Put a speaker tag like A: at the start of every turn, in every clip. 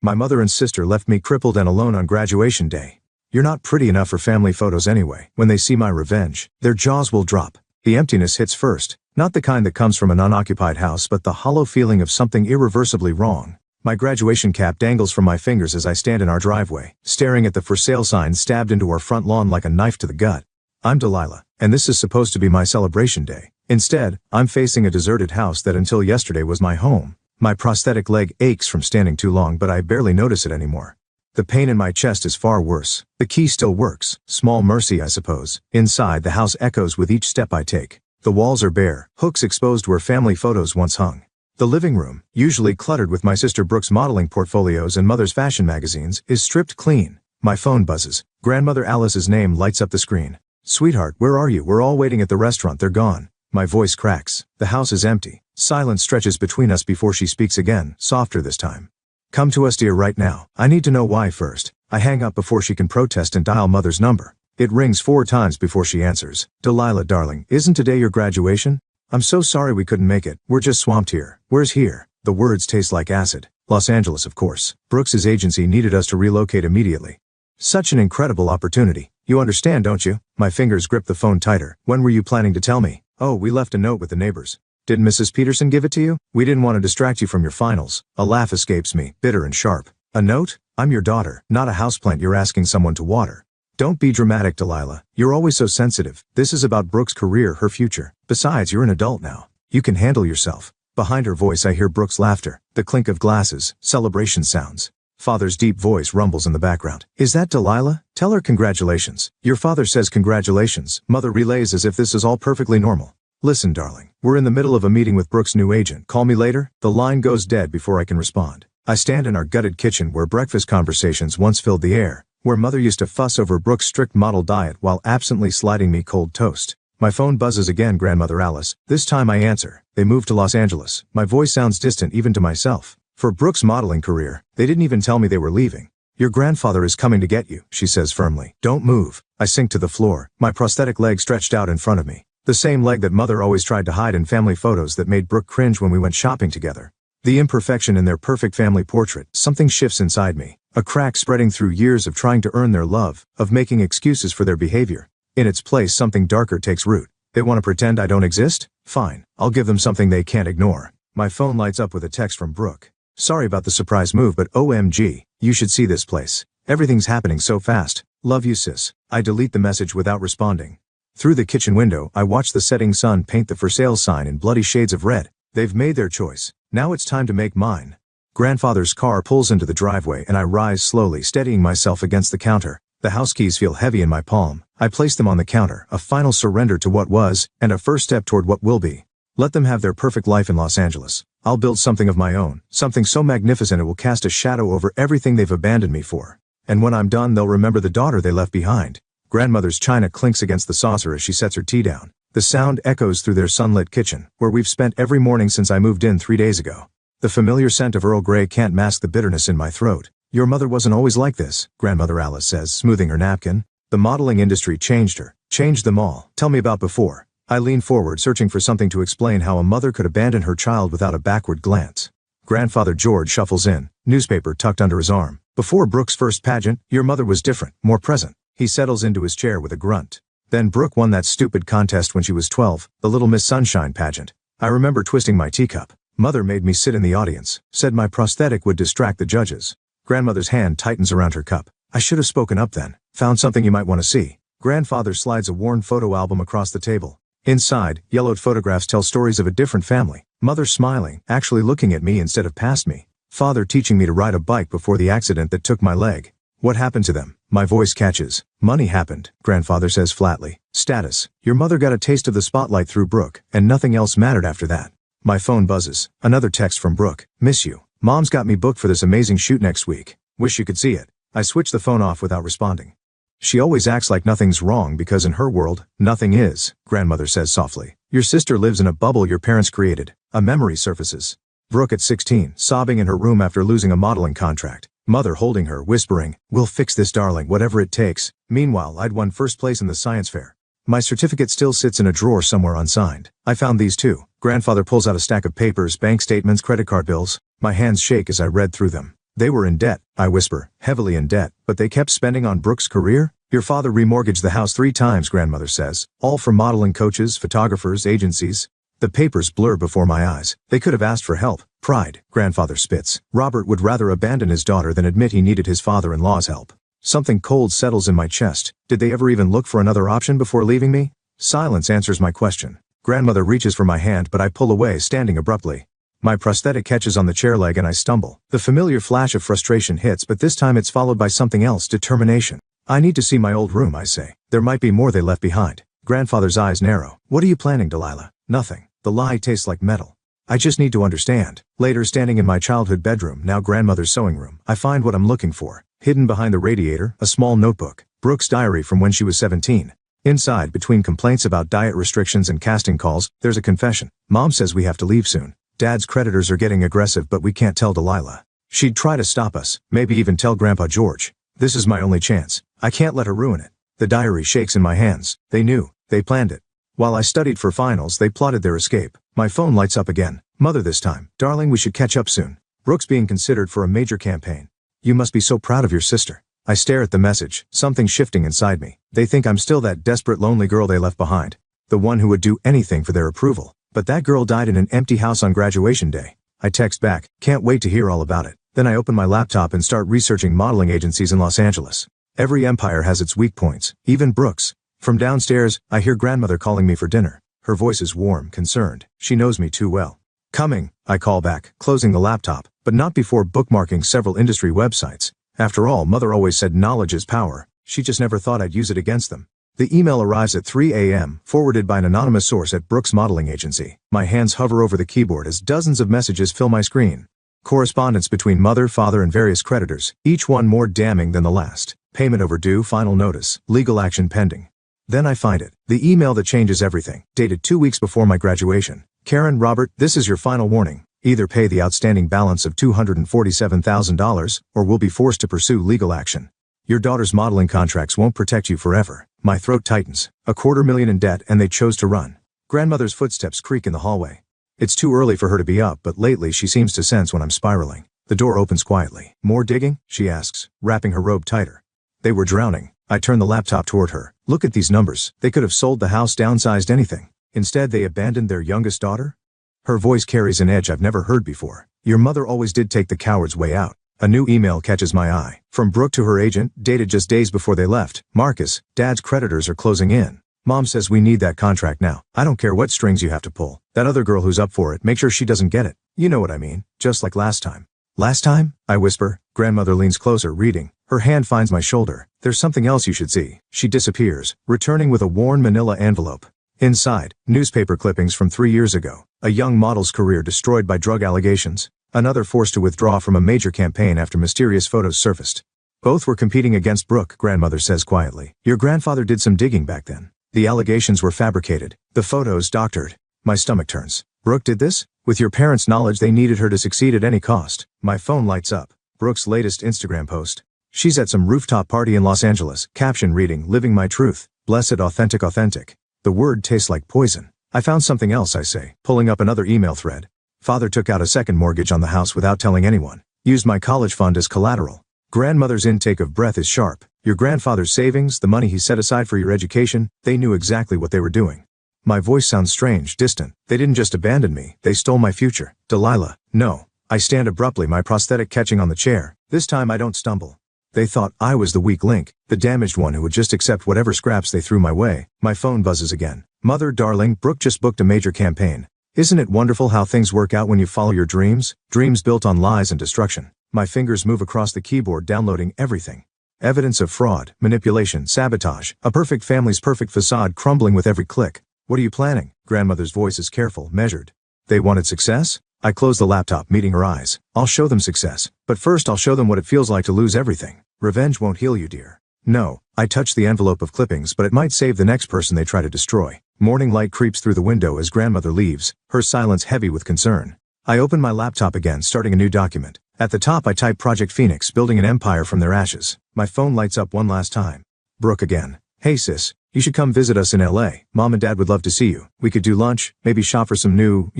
A: My mother and sister left me crippled and alone on graduation day. You're not pretty enough for family photos anyway. When they see my revenge, their jaws will drop. The emptiness hits first, not the kind that comes from an unoccupied house but the hollow feeling of something irreversibly wrong. My graduation cap dangles from my fingers as I stand in our driveway, staring at the for sale sign stabbed into our front lawn like a knife to the gut. I'm Delilah, and this is supposed to be my celebration day. Instead, I'm facing a deserted house that until yesterday was my home. My prosthetic leg aches from standing too long, but I barely notice it anymore. The pain in my chest is far worse. The key still works. Small mercy, I suppose. Inside, the house echoes with each step I take. The walls are bare, hooks exposed where family photos once hung. The living room, usually cluttered with my sister Brooke's modeling portfolios and mother's fashion magazines, is stripped clean. My phone buzzes. Grandmother Alice's name lights up the screen. "Sweetheart, where are you? We're all waiting at the restaurant. They're gone." My voice cracks. The house is empty. Silence stretches between us before she speaks again, softer this time. "Come to us, dear, right now. I need to know why first." I hang up before she can protest and dial mother's number. It rings 4 times before she answers. "Delilah, darling, isn't today your graduation? I'm so sorry we couldn't make it. We're just swamped here." "Where's here?" The words taste like acid. "Los Angeles, of course. Brooks's agency needed us to relocate immediately." Such an incredible opportunity. You understand, don't you? My fingers grip the phone tighter. "When were you planning to tell me?" "Oh, we left a note with the neighbors." "Did Mrs. Peterson give it to you?" "We didn't want to distract you from your finals." A laugh escapes me, bitter and sharp. "A note? I'm your daughter, not a houseplant you're asking someone to water." "Don't be dramatic, Delilah. You're always so sensitive. This is about Brooke's career, her future. Besides, you're an adult now. You can handle yourself." Behind her voice I hear Brooke's laughter, the clink of glasses, celebration sounds. Father's deep voice rumbles in the background. "Is that Delilah? Tell her congratulations." "Your father says congratulations," Mother relays as if this is all perfectly normal. "Listen, darling. We're in the middle of a meeting with Brooke's new agent. Call me later." The line goes dead before I can respond. I stand in our gutted kitchen where breakfast conversations once filled the air, where Mother used to fuss over Brooke's strict model diet while absently sliding me cold toast. My phone buzzes again. Grandmother Alice. This time I answer. "They moved to Los Angeles." My voice sounds distant even to myself. "For Brooke's modeling career. They didn't even tell me they were leaving." "Your grandfather is coming to get you," she says firmly. "Don't move." I sink to the floor, my prosthetic leg stretched out in front of me. The same leg that Mother always tried to hide in family photos that made Brooke cringe when we went shopping together. The imperfection in their perfect family portrait. Something shifts inside me. A crack spreading through years of trying to earn their love, of making excuses for their behavior. In its place, something darker takes root. They want to pretend I don't exist? Fine. I'll give them something they can't ignore. My phone lights up with a text from Brooke. "Sorry about the surprise move, but OMG, you should see this place. Everything's happening so fast. Love you, sis." I delete the message without responding. Through the kitchen window, I watch the setting sun paint the for sale sign in bloody shades of red. They've made their choice. Now it's time to make mine. Grandfather's car pulls into the driveway and I rise slowly, steadying myself against the counter. The house keys feel heavy in my palm. I place them on the counter, a final surrender to what was, and a first step toward what will be. Let them have their perfect life in Los Angeles. I'll build something of my own, something so magnificent it will cast a shadow over everything they've abandoned me for. And when I'm done, they'll remember the daughter they left behind. Grandmother's china clinks against the saucer as she sets her tea down. The sound echoes through their sunlit kitchen, where we've spent every morning since I moved in 3 days ago. The familiar scent of Earl Grey can't mask the bitterness in my throat. "Your mother wasn't always like this," Grandmother Alice says, smoothing her napkin. "The modeling industry changed her. Changed them all. Tell me about before." I lean forward, searching for something to explain how a mother could abandon her child without a backward glance. Grandfather George shuffles in, newspaper tucked under his arm. "Before Brooke's first pageant, your mother was different, more present." He settles into his chair with a grunt. "Then Brooke won that stupid contest when she was 12, the Little Miss Sunshine pageant. I remember twisting my teacup. Mother made me sit in the audience, said my prosthetic would distract the judges." Grandmother's hand tightens around her cup. "I should have spoken up then. Found something you might want to see." Grandfather slides a worn photo album across the table. Inside, yellowed photographs tell stories of a different family. Mother smiling, actually looking at me instead of past me. Father teaching me to ride a bike before the accident that took my leg. "What happened to them?" My voice catches. "Money happened," Grandfather says flatly. "Status. Your mother got a taste of the spotlight through Brooke, and nothing else mattered after that." My phone buzzes. Another text from Brooke. "Miss you. Mom's got me booked for this amazing shoot next week. Wish you could see it." I switch the phone off without responding. "She always acts like nothing's wrong because in her world, nothing is," Grandmother says softly. "Your sister lives in a bubble your parents created. A memory surfaces." Brooke at 16, sobbing in her room after losing a modeling contract. Mother holding her, whispering, "We'll fix this, darling, whatever it takes." Meanwhile, I'd won first place in the science fair. My certificate still sits in a drawer somewhere unsigned. I found these too. Grandfather pulls out a stack of papers, bank statements, credit card bills. My hands shake as I read through them. They were in debt, I whisper, heavily in debt, but they kept spending on Brooke's career? Your father remortgaged the house 3 times, grandmother says, all for modeling coaches, photographers, agencies. The papers blur before my eyes. They could have asked for help. Pride, grandfather spits. Robert would rather abandon his daughter than admit he needed his father-in-law's help. Something cold settles in my chest. Did they ever even look for another option before leaving me? Silence answers my question. Grandmother reaches for my hand, but I pull away, standing abruptly. My prosthetic catches on the chair leg and I stumble. The familiar flash of frustration hits, but this time it's followed by something else, determination. I need to see my old room, I say. There might be more they left behind. Grandfather's eyes narrow. What are you planning, Delilah? Nothing. The lie tastes like metal. I just need to understand. Later, standing in my childhood bedroom, now grandmother's sewing room, I find what I'm looking for. Hidden behind the radiator, a small notebook. Brooke's diary from when she was 17. Inside, between complaints about diet restrictions and casting calls, there's a confession. Mom says we have to leave soon. Dad's creditors are getting aggressive, but we can't tell Delilah. She'd try to stop us, maybe even tell Grandpa George. This is my only chance. I can't let her ruin it. The diary shakes in my hands. They knew. They planned it. While I studied for finals, they plotted their escape. My phone lights up again. Mother this time. Darling, we should catch up soon. Brooke's being considered for a major campaign. You must be so proud of your sister. I stare at the message, something shifting inside me. They think I'm still that desperate, lonely girl they left behind. The one who would do anything for their approval. But that girl died in an empty house on graduation day. I text back, can't wait to hear all about it. Then I open my laptop and start researching modeling agencies in Los Angeles. Every empire has its weak points, even Brooke's. From downstairs, I hear grandmother calling me for dinner. Her voice is warm, concerned. She knows me too well. Coming, I call back, closing the laptop, but not before bookmarking several industry websites. After all, mother always said knowledge is power. She just never thought I'd use it against them. The email arrives at 3 a.m., forwarded by an anonymous source at Brooke's modeling agency. My hands hover over the keyboard as dozens of messages fill my screen. Correspondence between mother, father, and various creditors, each one more damning than the last. Payment overdue, final notice, legal action pending. Then I find it. The email that changes everything, dated 2 weeks before my graduation. Karen, Robert, this is your final warning. Either pay the outstanding balance of $247,000, or we'll be forced to pursue legal action. Your daughter's modeling contracts won't protect you forever. My throat tightens. $250,000 in debt, and they chose to run. Grandmother's footsteps creak in the hallway. It's too early for her to be up, but lately she seems to sense when I'm spiraling. The door opens quietly. More digging? She asks, wrapping her robe tighter. They were drowning. I turn the laptop toward her. Look at these numbers. They could have sold the house, downsized, anything. Instead, they abandoned their youngest daughter? Her voice carries an edge I've never heard before. Your mother always did take the coward's way out. A new email catches my eye. From Brooke to her agent, dated just days before they left. Marcus, Dad's creditors are closing in. Mom says we need that contract now. I don't care what strings you have to pull. That other girl who's up for it, make sure she doesn't get it. You know what I mean. Just like last time. Last time? I whisper. Grandmother leans closer, reading. Her hand finds my shoulder. There's something else you should see. She disappears, returning with a worn manila envelope. Inside, newspaper clippings from 3 years ago. A young model's career destroyed by drug allegations. Another forced to withdraw from a major campaign after mysterious photos surfaced. Both were competing against Brooke, grandmother says quietly. Your grandfather did some digging back then. The allegations were fabricated. The photos doctored. My stomach turns. Brooke did this? With your parents' knowledge they needed her to succeed at any cost. My phone lights up. Brooke's latest Instagram post. She's at some rooftop party in Los Angeles. Caption reading, living my truth. Blessed authentic authentic. The word tastes like poison. I found something else, I say, pulling up another email thread. Father took out a second mortgage on the house without telling anyone. Used my college fund as collateral. Grandmother's intake of breath is sharp. Your grandfather's savings, the money he set aside for your education, they knew exactly what they were doing. My voice sounds strange, distant. They didn't just abandon me, they stole my future. Delilah, no. I stand abruptly, my prosthetic catching on the chair. This time I don't stumble. They thought I was the weak link, the damaged one who would just accept whatever scraps they threw my way. My phone buzzes again. Mother, darling, Brooke just booked a major campaign. Isn't it wonderful how things work out when you follow your dreams? Dreams built on lies and destruction. My fingers move across the keyboard, downloading everything. Evidence of fraud, manipulation, sabotage, a perfect family's perfect facade crumbling with every click. What are you planning? Grandmother's voice is careful, measured. They wanted success? I close the laptop, meeting her eyes. I'll show them success. But first I'll show them what it feels like to lose everything. Revenge won't heal you, dear. No. I touch the envelope of clippings, but it might save the next person they try to destroy. Morning light creeps through the window as grandmother leaves, her silence heavy with concern. I open my laptop again, starting a new document. At the top I type Project Phoenix, building an empire from their ashes. My phone lights up one last time. Brooke again. Hey sis, you should come visit us in LA. Mom and Dad would love to see you. We could do lunch, maybe shop for some new,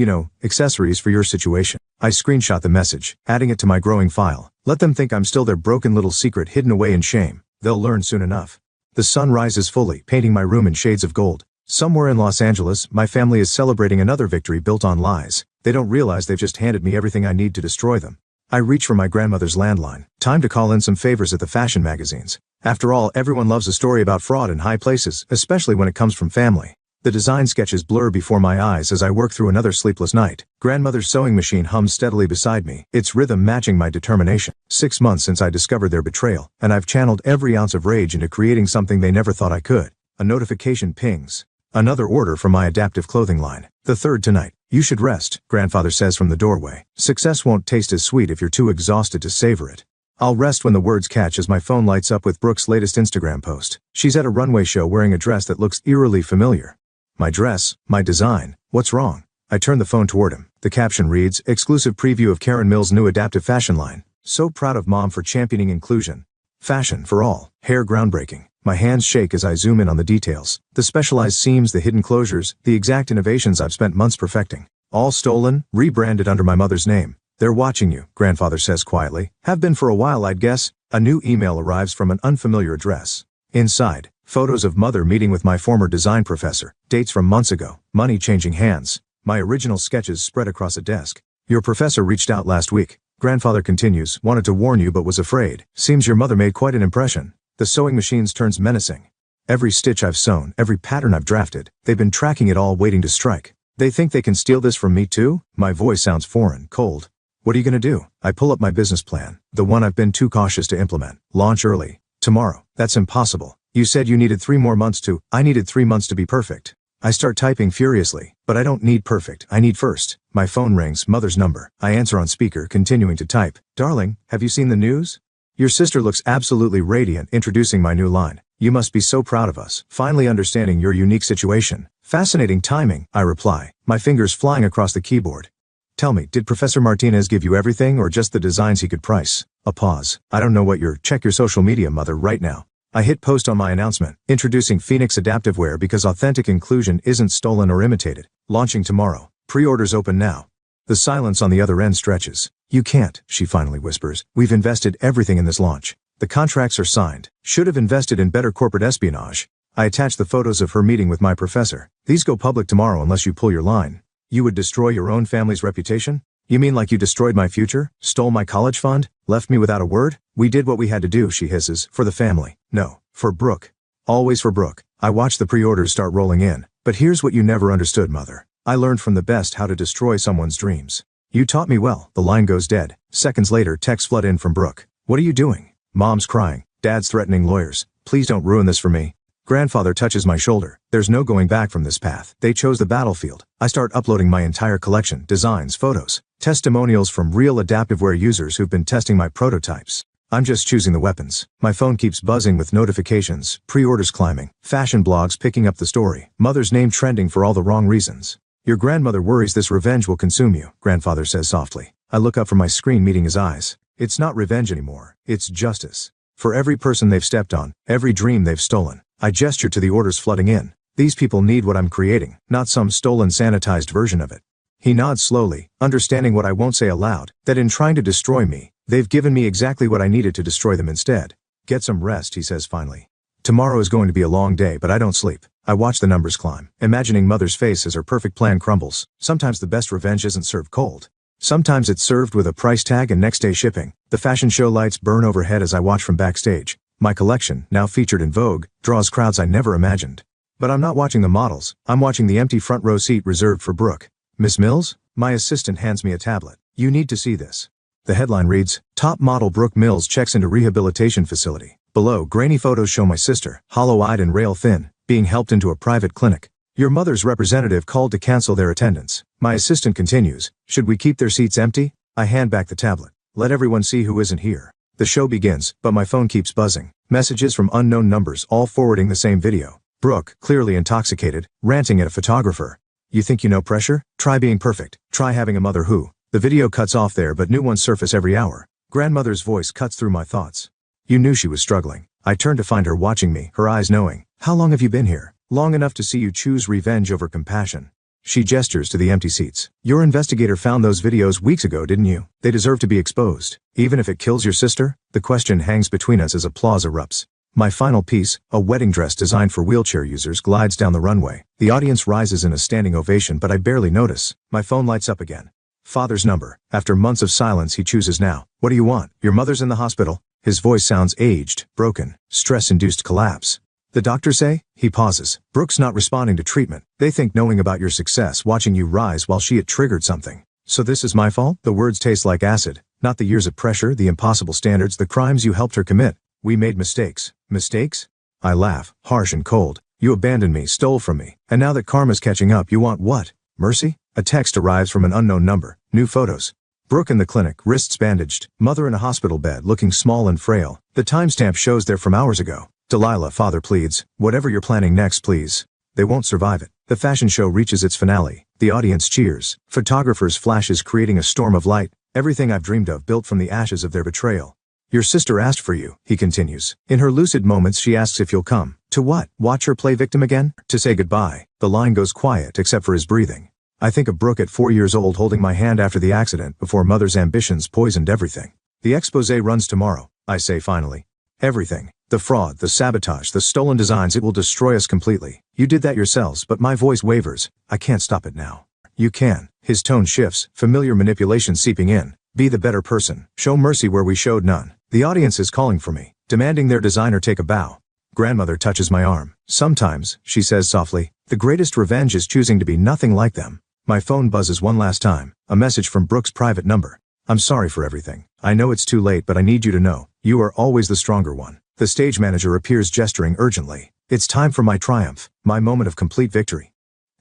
A: accessories for your situation. I screenshot the message, adding it to my growing file. Let them think I'm still their broken little secret hidden away in shame. They'll learn soon enough. The sun rises fully, painting my room in shades of gold. Somewhere in Los Angeles, my family is celebrating another victory built on lies. They don't realize they've just handed me everything I need to destroy them. I reach for my grandmother's landline. Time to call in some favors at the fashion magazines. After all, everyone loves a story about fraud in high places, especially when it comes from family. The design sketches blur before my eyes as I work through another sleepless night. Grandmother's sewing machine hums steadily beside me, its rhythm matching my determination. 6 months since I discovered their betrayal, and I've channeled every ounce of rage into creating something they never thought I could. A notification pings. Another order from my adaptive clothing line. The third tonight. You should rest, grandfather says from the doorway. Success won't taste as sweet if you're too exhausted to savor it. I'll rest when the words catch as my phone lights up with Brooke's latest Instagram post. She's at a runway show wearing a dress that looks eerily familiar. My dress, my design, what's wrong? I turn the phone toward him. The caption reads, exclusive preview of Karen Mills' new adaptive fashion line. So proud of mom for championing inclusion. Fashion for all. Hair groundbreaking. My hands shake as I zoom in on the details. The specialized seams, the hidden closures, the exact innovations I've spent months perfecting. All stolen, rebranded under my mother's name. They're watching you, grandfather says quietly. Have been for a while, I'd guess. A new email arrives from an unfamiliar address. Inside, photos of mother meeting with my former design professor. Dates from months ago. Money changing hands. My original sketches spread across a desk. Your professor reached out last week. Grandfather continues, wanted to warn you but was afraid. Seems your mother made quite an impression. The sewing machine turns menacing. Every stitch I've sewn, every pattern I've drafted, they've been tracking it all, waiting to strike. They think they can steal this from me too? My voice sounds foreign, cold. What are you gonna do? I pull up my business plan, the one I've been too cautious to implement. Launch early. Tomorrow. That's impossible. You said you needed 3 more months to. I needed 3 months to be perfect. I start typing furiously, but I don't need perfect. I need first. My phone rings, mother's number. I answer on speaker, continuing to type. Darling, have you seen the news? Your sister looks absolutely radiant, introducing my new line. You must be so proud of us, finally understanding your unique situation. Fascinating timing, I reply, my fingers flying across the keyboard. Tell me, did Professor Martinez give you everything or just the designs he could price? A pause. I don't know what check your social media, mother, right now. I hit post on my announcement, introducing Phoenix Adaptive Wear because authentic inclusion isn't stolen or imitated. Launching tomorrow. Pre-orders open now. The silence on the other end stretches. You can't, she finally whispers. We've invested everything in this launch. The contracts are signed. Should have invested in better corporate espionage. I attach the photos of her meeting with my professor. These go public tomorrow unless you pull your line. You would destroy your own family's reputation? You mean like you destroyed my future? Stole my college fund? Left me without a word? We did what we had to do, she hisses. For the family. No. For Brooke. Always for Brooke. I watch the pre-orders start rolling in. But here's what you never understood, mother. I learned from the best how to destroy someone's dreams. You taught me well. The line goes dead. Seconds later, texts flood in from Brooke. What are you doing? Mom's crying. Dad's threatening lawyers. Please don't ruin this for me. Grandfather touches my shoulder. There's no going back from this path. They chose the battlefield. I start uploading my entire collection, designs, photos, testimonials from real adaptive wear users who've been testing my prototypes. I'm just choosing the weapons. My phone keeps buzzing with notifications, pre-orders climbing, fashion blogs picking up the story, mother's name trending for all the wrong reasons. Your grandmother worries this revenge will consume you, grandfather says softly. I look up from my screen, meeting his eyes. It's not revenge anymore. It's justice. For every person they've stepped on, every dream they've stolen. I gesture to the orders flooding in. These people need what I'm creating, not some stolen, sanitized version of it. He nods slowly, understanding what I won't say aloud, that in trying to destroy me, they've given me exactly what I needed to destroy them instead. Get some rest, he says finally. Tomorrow is going to be a long day, but I don't sleep. I watch the numbers climb, imagining mother's face as her perfect plan crumbles. Sometimes the best revenge isn't served cold. Sometimes it's served with a price tag and next day shipping. The fashion show lights burn overhead as I watch from backstage. My collection, now featured in Vogue, draws crowds I never imagined. But I'm not watching the models. I'm watching the empty front row seat reserved for Brooke. Miss Mills? My assistant hands me a tablet. You need to see this. The headline reads, Top model Brooke Mills checks into rehabilitation facility. Below, grainy photos show my sister, hollow-eyed and rail-thin, being helped into a private clinic. Your mother's representative called to cancel their attendance. My assistant continues, should we keep their seats empty? I hand back the tablet. Let everyone see who isn't here. The show begins, but my phone keeps buzzing. Messages from unknown numbers, all forwarding the same video. Brooke, clearly intoxicated, ranting at a photographer. You think you know pressure? Try being perfect. Try having a mother who. The video cuts off there, but new ones surface every hour. Grandmother's voice cuts through my thoughts. You knew she was struggling. I turned to find her watching me, her eyes knowing. How long have you been here? Long enough to see you choose revenge over compassion. She gestures to the empty seats. Your investigator found those videos weeks ago, didn't you? They deserve to be exposed. Even if it kills your sister? The question hangs between us as applause erupts. My final piece, a wedding dress designed for wheelchair users, glides down the runway. The audience rises in a standing ovation, but I barely notice. My phone lights up again. Father's number. After months of silence, he chooses now. What do you want? Your mother's in the hospital. His voice sounds aged, broken, stress-induced collapse. The doctors say? He pauses. Brooke's not responding to treatment. They think knowing about your success, watching you rise while she had triggered something. So this is my fault? The words taste like acid. Not the years of pressure, the impossible standards, the crimes you helped her commit. We made mistakes. Mistakes? I laugh, harsh and cold. You abandoned me, stole from me. And now that karma's catching up, you want what? Mercy? A text arrives from an unknown number. New photos. Brooke in the clinic, wrists bandaged. Mother in a hospital bed, looking small and frail. The timestamp shows they're from hours ago. Delilah, father pleads. Whatever you're planning next, please. They won't survive it. The fashion show reaches its finale. The audience cheers. Photographers' flashes creating a storm of light. Everything I've dreamed of built from the ashes of their betrayal. Your sister asked for you, he continues. In her lucid moments she asks if you'll come. To what? Watch her play victim again? To say goodbye. The line goes quiet except for his breathing. I think of Brooke at 4 years old holding my hand after the accident before mother's ambitions poisoned everything. The expose runs tomorrow, I say finally. Everything. The fraud, the sabotage, the stolen designs, it will destroy us completely. You did that yourselves, but my voice wavers. I can't stop it now. You can. His tone shifts, familiar manipulation seeping in. Be the better person. Show mercy where we showed none. The audience is calling for me, demanding their designer take a bow. Grandmother touches my arm. Sometimes, she says softly, the greatest revenge is choosing to be nothing like them. My phone buzzes one last time. A message from Brooke's private number. I'm sorry for everything. I know it's too late, but I need you to know. You are always the stronger one. The stage manager appears, gesturing urgently. It's time for my triumph, my moment of complete victory.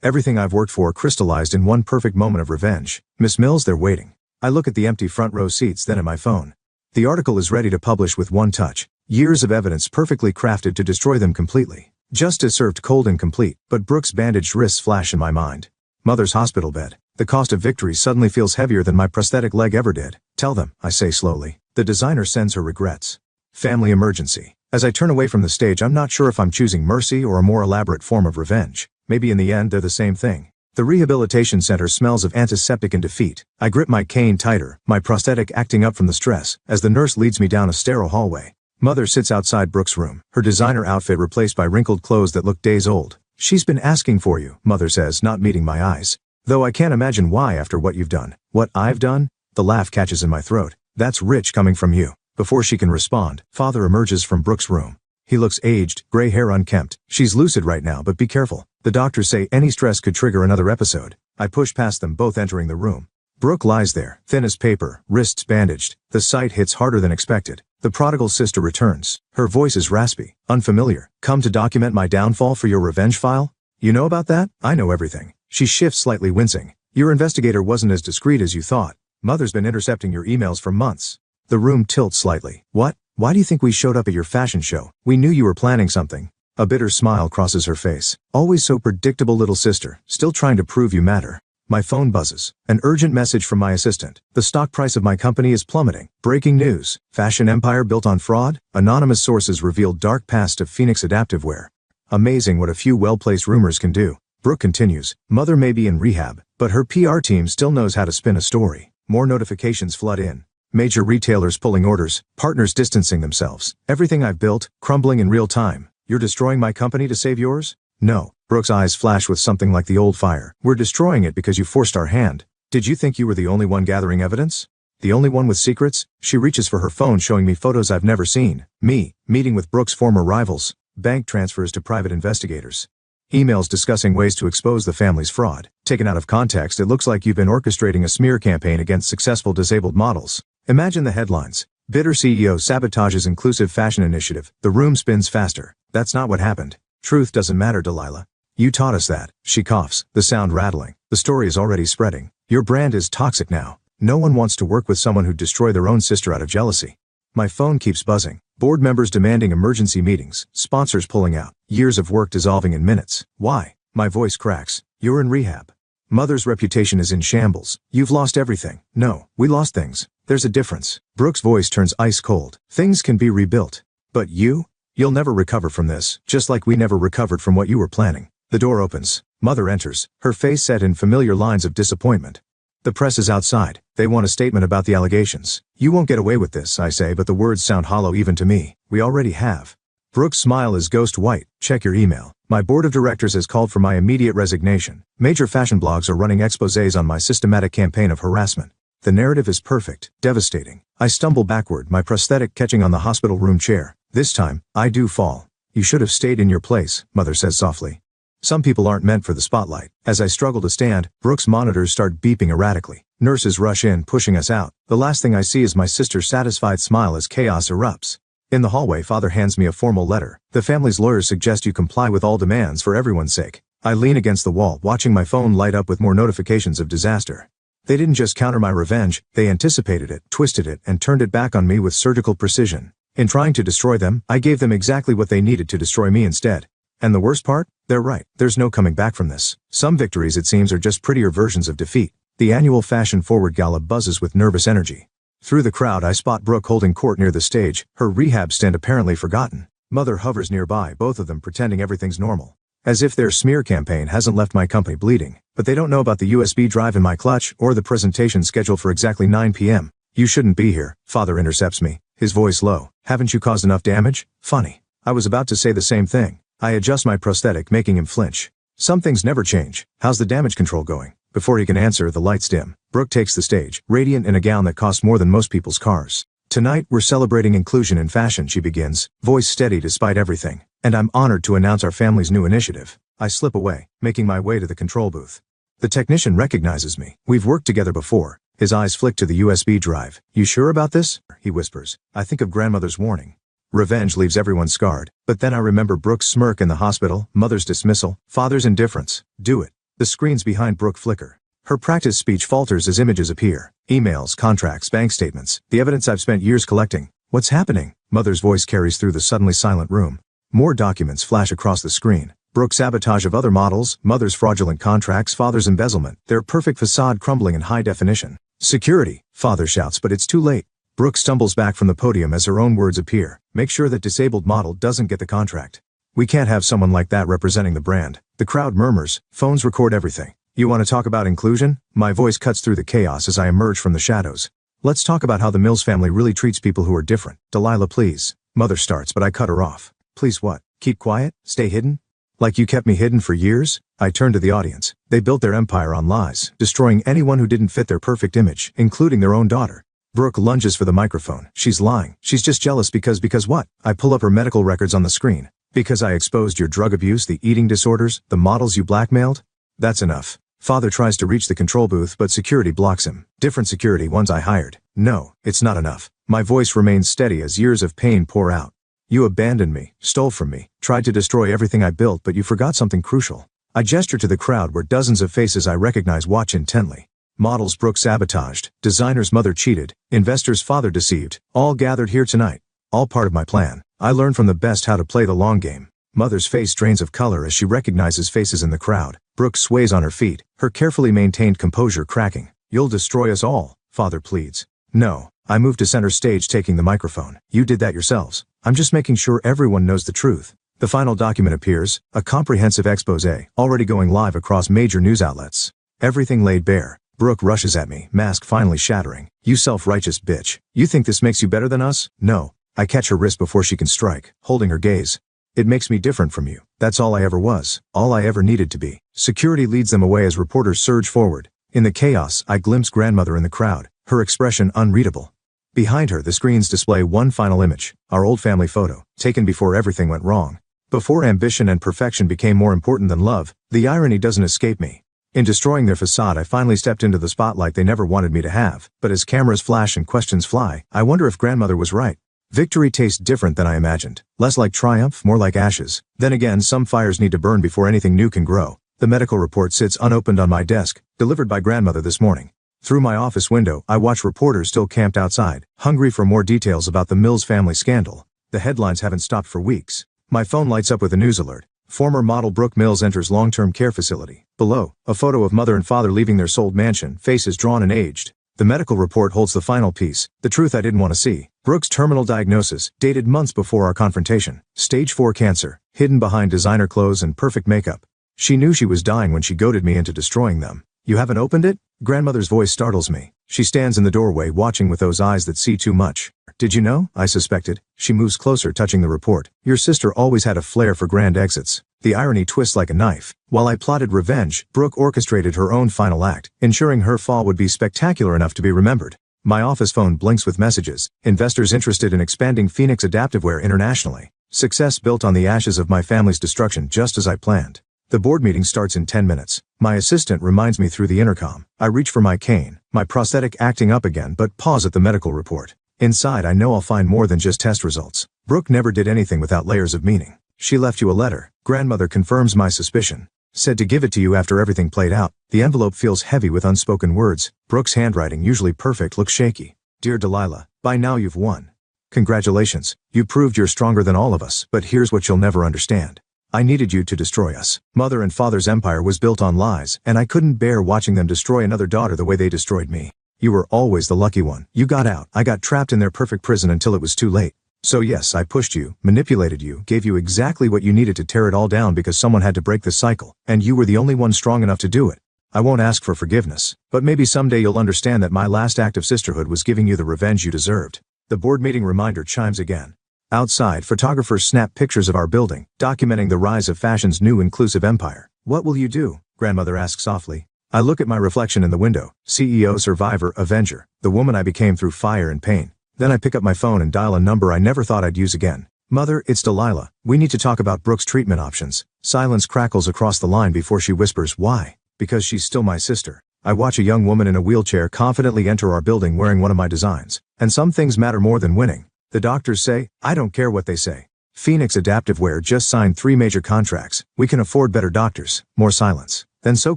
A: Everything I've worked for crystallized in one perfect moment of revenge. Miss Mills, they're waiting. I look at the empty front row seats, then at my phone. The article is ready to publish with one touch. Years of evidence perfectly crafted to destroy them completely. Justice served cold and complete, but Brooke's bandaged wrists flash in my mind. Mother's hospital bed. The cost of victory suddenly feels heavier than my prosthetic leg ever did. Tell them, I say slowly. The designer sends her regrets. Family emergency. As I turn away from the stage, I'm not sure if I'm choosing mercy or a more elaborate form of revenge. Maybe in the end they're the same thing. The rehabilitation center smells of antiseptic and defeat. I grip my cane tighter, my prosthetic acting up from the stress, as the nurse leads me down a sterile hallway. Mother sits outside Brooke's room, her designer outfit replaced by wrinkled clothes that look days old. She's been asking for you, Mother says, not meeting my eyes. Though I can't imagine why after what you've done. What I've done? The laugh catches in my throat. That's rich coming from you. Before she can respond, Father emerges from Brooke's room. He looks aged, gray hair unkempt. She's lucid right now, but be careful. The doctors say any stress could trigger another episode. I push past them, both entering the room. Brooke lies there, thin as paper, wrists bandaged. The sight hits harder than expected. The prodigal sister returns. Her voice is raspy, unfamiliar. Come to document my downfall for your revenge file? You know about that? I know everything. She shifts, slightly wincing. Your investigator wasn't as discreet as you thought. Mother's been intercepting your emails for months. The room tilts slightly. What? Why do you think we showed up at your fashion show? We knew you were planning something. A bitter smile crosses her face. Always so predictable, little sister, still trying to prove you matter. My phone buzzes. An urgent message from my assistant. The stock price of my company is plummeting. Breaking news. Fashion empire built on fraud? Anonymous sources reveal dark past of Phoenix Adaptive Wear. Amazing what a few well-placed rumors can do. Brooke continues. Mother may be in rehab, but her PR team still knows how to spin a story. More notifications flood in. Major retailers pulling orders, partners distancing themselves. Everything I've built, crumbling in real time. You're destroying my company to save yours? No. Brooke's eyes flash with something like the old fire. We're destroying it because you forced our hand. Did you think you were the only one gathering evidence? The only one with secrets? She reaches for her phone, showing me photos I've never seen. Me, meeting with Brooke's former rivals. Bank transfers to private investigators. Emails discussing ways to expose the family's fraud. Taken out of context, it looks like you've been orchestrating a smear campaign against successful disabled models. Imagine the headlines. Bitter CEO sabotages inclusive fashion initiative. The room spins faster. That's not what happened. Truth doesn't matter, Delilah. You taught us that. She coughs, the sound rattling. The story is already spreading. Your brand is toxic now. No one wants to work with someone who'd destroy their own sister out of jealousy. My phone keeps buzzing. Board members demanding emergency meetings. Sponsors pulling out. Years of work dissolving in minutes. Why? My voice cracks. You're in rehab. Mother's reputation is in shambles. You've lost everything. No, we lost things. There's a difference. Brooke's voice turns ice cold. Things can be rebuilt. But you? You'll never recover from this, just like we never recovered from what you were planning. The door opens. Mother enters, her face set in familiar lines of disappointment. The press is outside. They want a statement about the allegations. You won't get away with this, I say, but the words sound hollow even to me. We already have. Brooke's smile is ghost white. Check your email. My board of directors has called for my immediate resignation. Major fashion blogs are running exposés on my systematic campaign of harassment. The narrative is perfect, devastating. I stumble backward, my prosthetic catching on the hospital room chair. This time, I do fall. You should have stayed in your place, Mother says softly. Some people aren't meant for the spotlight. As I struggle to stand, Brooke's monitors start beeping erratically. Nurses rush in, pushing us out. The last thing I see is my sister's satisfied smile as chaos erupts. In the hallway, Father hands me a formal letter. The family's lawyers suggest you comply with all demands for everyone's sake. I lean against the wall, watching my phone light up with more notifications of disaster. They didn't just counter my revenge, they anticipated it, twisted it, and turned it back on me with surgical precision. In trying to destroy them, I gave them exactly what they needed to destroy me instead. And the worst part? They're right. There's no coming back from this. Some victories, it seems, are just prettier versions of defeat. The annual fashion-forward gala buzzes with nervous energy. Through the crowd, I spot Brooke holding court near the stage, her rehab stint apparently forgotten. Mother hovers nearby, both of them pretending everything's normal. As if their smear campaign hasn't left my company bleeding. But they don't know about the USB drive in my clutch, or the presentation scheduled for exactly 9 p.m. You shouldn't be here, Father intercepts me, his voice low. Haven't you caused enough damage? Funny. I was about to say the same thing. I adjust my prosthetic, making him flinch. Some things never change. How's the damage control going? Before he can answer, the lights dim. Brooke takes the stage, radiant in a gown that costs more than most people's cars. Tonight, we're celebrating inclusion in fashion, she begins, voice steady despite everything. And I'm honored to announce our family's new initiative. I slip away, making my way to the control booth. The technician recognizes me. We've worked together before. His eyes flick to the USB drive. You sure about this? He whispers. I think of grandmother's warning. Revenge leaves everyone scarred. But then I remember Brooke's smirk in the hospital, Mother's dismissal, Father's indifference. Do it. The screens behind Brooke flicker. Her practice speech falters as images appear. Emails, contracts, bank statements, the evidence I've spent years collecting. What's happening? Mother's voice carries through the suddenly silent room. More documents flash across the screen. Brooke's sabotage of other models, Mother's fraudulent contracts, Father's embezzlement, their perfect facade crumbling in high definition. Security, Father shouts, but it's too late. Brooke stumbles back from the podium as her own words appear. Make sure that disabled model doesn't get the contract. We can't have someone like that representing the brand. The crowd murmurs. Phones record everything. You want to talk about inclusion? My voice cuts through the chaos as I emerge from the shadows. Let's talk about how the Mills family really treats people who are different. Delilah, please. Mother starts, but I cut her off. Please what? Keep quiet? Stay hidden? Like you kept me hidden for years? I turn to the audience. They built their empire on lies, destroying anyone who didn't fit their perfect image, including their own daughter. Brooke lunges for the microphone. She's lying. She's just jealous because what? I pull up her medical records on the screen. Because I exposed your drug abuse, the eating disorders, the models you blackmailed? That's enough. Father tries to reach the control booth, but security blocks him. Different security, ones I hired. No, it's not enough. My voice remains steady as years of pain pour out. You abandoned me, stole from me, tried to destroy everything I built, but you forgot something crucial. I gesture to the crowd where dozens of faces I recognize watch intently. Models Brooke sabotaged, designers Mother cheated, investors Father deceived, all gathered here tonight. All part of my plan. I learned from the best how to play the long game. Mother's face drains of color as she recognizes faces in the crowd. Brooke sways on her feet, her carefully maintained composure cracking. You'll destroy us all, Father pleads. No. I move to center stage, taking the microphone. You did that yourselves. I'm just making sure everyone knows the truth. The final document appears, a comprehensive exposé, already going live across major news outlets. Everything laid bare. Brooke rushes at me, mask finally shattering. You self-righteous bitch. You think this makes you better than us? No. I catch her wrist before she can strike, holding her gaze. It makes me different from you. That's all I ever was. All I ever needed to be. Security leads them away as reporters surge forward. In the chaos, I glimpse grandmother in the crowd, her expression unreadable. Behind her, the screens display one final image, our old family photo, taken before everything went wrong. Before ambition and perfection became more important than love, the irony doesn't escape me. In destroying their facade, I finally stepped into the spotlight they never wanted me to have. But as cameras flash and questions fly, I wonder if grandmother was right. Victory tastes different than I imagined. Less like triumph, more like ashes. Then again, some fires need to burn before anything new can grow. The medical report sits unopened on my desk, delivered by grandmother this morning. Through my office window, I watch reporters still camped outside, hungry for more details about the Mills family scandal. The headlines haven't stopped for weeks. My phone lights up with a news alert. Former model Brooke Mills enters long-term care facility. Below, a photo of mother and father leaving their sold mansion, faces drawn and aged. The medical report holds the final piece, the truth I didn't want to see. Brooke's terminal diagnosis, dated months before our confrontation. Stage 4 cancer, hidden behind designer clothes and perfect makeup. She knew she was dying when she goaded me into destroying them. You haven't opened it? Grandmother's voice startles me. She stands in the doorway watching with those eyes that see too much. Did you know? I suspected. She moves closer, touching the report. Your sister always had a flair for grand exits. The irony twists like a knife. While I plotted revenge, Brooke orchestrated her own final act, ensuring her fall would be spectacular enough to be remembered. My office phone blinks with messages. Investors interested in expanding Phoenix Adaptiveware internationally. Success built on the ashes of my family's destruction, just as I planned. The board meeting starts in 10 minutes. My assistant reminds me through the intercom. I reach for my cane, my prosthetic acting up again, but pause at the medical report. Inside, I know I'll find more than just test results. Brooke never did anything without layers of meaning. She left you a letter. Grandmother confirms my suspicion. Said to give it to you after everything played out. The envelope feels heavy with unspoken words. Brooke's handwriting, usually perfect, looks shaky. Dear Delilah, by now you've won. Congratulations. You proved you're stronger than all of us, but here's what you'll never understand. I needed you to destroy us. Mother and father's empire was built on lies, and I couldn't bear watching them destroy another daughter the way they destroyed me. You were always the lucky one. You got out. I got trapped in their perfect prison until it was too late. So yes, I pushed you, manipulated you, gave you exactly what you needed to tear it all down because someone had to break the cycle, and you were the only one strong enough to do it. I won't ask for forgiveness, but maybe someday you'll understand that my last act of sisterhood was giving you the revenge you deserved. The board meeting reminder chimes again. Outside, photographers snap pictures of our building, documenting the rise of fashion's new inclusive empire. What will you do? Grandmother asks softly. I look at my reflection in the window. CEO, survivor, avenger, the woman I became through fire and pain. Then I pick up my phone and dial a number I never thought I'd use again. Mother, it's Delilah. We need to talk about Brooke's treatment options. Silence crackles across the line before she whispers, why? Because she's still my sister. I watch a young woman in a wheelchair confidently enter our building wearing one of my designs. And some things matter more than winning. The doctors say, I don't care what they say. Phoenix Adaptiveware just signed 3 major contracts. We can afford better doctors. More silence. Then so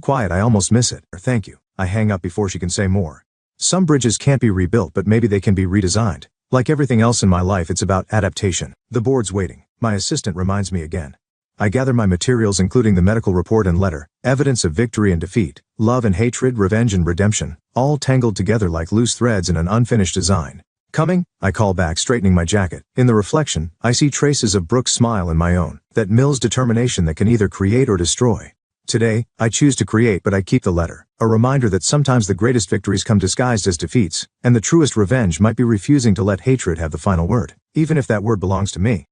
A: quiet I almost miss it. Thank you. I hang up before she can say more. Some bridges can't be rebuilt, but maybe they can be redesigned. Like everything else in my life, it's about adaptation. The board's waiting. My assistant reminds me again. I gather my materials, including the medical report and letter, evidence of victory and defeat, love and hatred, revenge and redemption, all tangled together like loose threads in an unfinished design. Coming? I call back, straightening my jacket. In the reflection, I see traces of Brooke's smile and my own, that Mill's determination that can either create or destroy. Today, I choose to create, but I keep the letter, a reminder that sometimes the greatest victories come disguised as defeats, and the truest revenge might be refusing to let hatred have the final word, even if that word belongs to me.